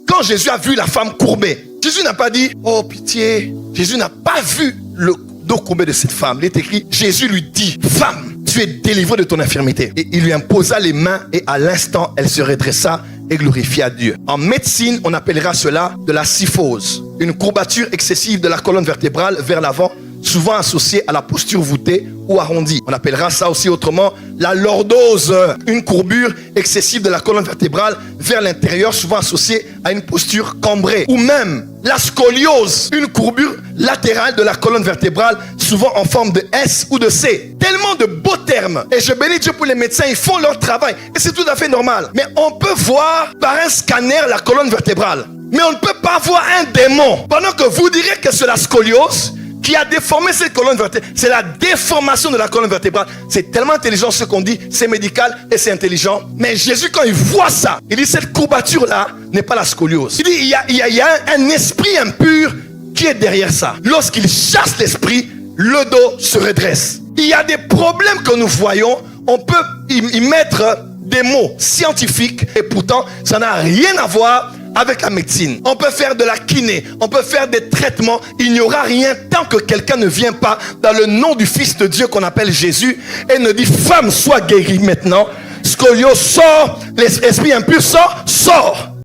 Quand Jésus a vu la femme courbée, Jésus n'a pas dit, oh pitié. Jésus n'a pas vu le dos courbé de cette femme. Il est écrit, Jésus lui dit, femme, tu es délivrée de ton infirmité. Et il lui imposa les mains et à l'instant, elle se redressa et glorifia Dieu. En médecine, on appellera cela de la syphose. Une courbature excessive de la colonne vertébrale vers l'avant, souvent associée à la posture voûtée ou arrondie. On appellera ça aussi autrement la lordose, une courbure excessive de la colonne vertébrale vers l'intérieur, souvent associée à une posture cambrée. Ou même la scoliose, une courbure latérale de la colonne vertébrale, souvent en forme de S ou de C. Tellement de beaux termes. Et je bénis Dieu pour les médecins, ils font leur travail. Et c'est tout à fait normal. Mais on peut voir par un scanner la colonne vertébrale. Mais on ne peut pas voir un démon. Pendant que vous direz que c'est la scoliose qui a déformé cette colonne vertébrale. C'est la déformation de la colonne vertébrale. C'est tellement intelligent ce qu'on dit. C'est médical et c'est intelligent. Mais Jésus, quand il voit ça, il dit cette courbature-là n'est pas la scoliose. Il dit il y a un esprit impur qui est derrière ça. Lorsqu'il chasse l'esprit, le dos se redresse. Il y a des problèmes que nous voyons. On peut y mettre des mots scientifiques et pourtant, ça n'a rien à voir avec la médecine. On peut faire de la kiné, on peut faire des traitements. Il n'y aura rien tant que quelqu'un ne vient pas dans le nom du Fils de Dieu qu'on appelle Jésus et ne dit femme sois guérie maintenant. Scoliose sort, l'esprit impur sort.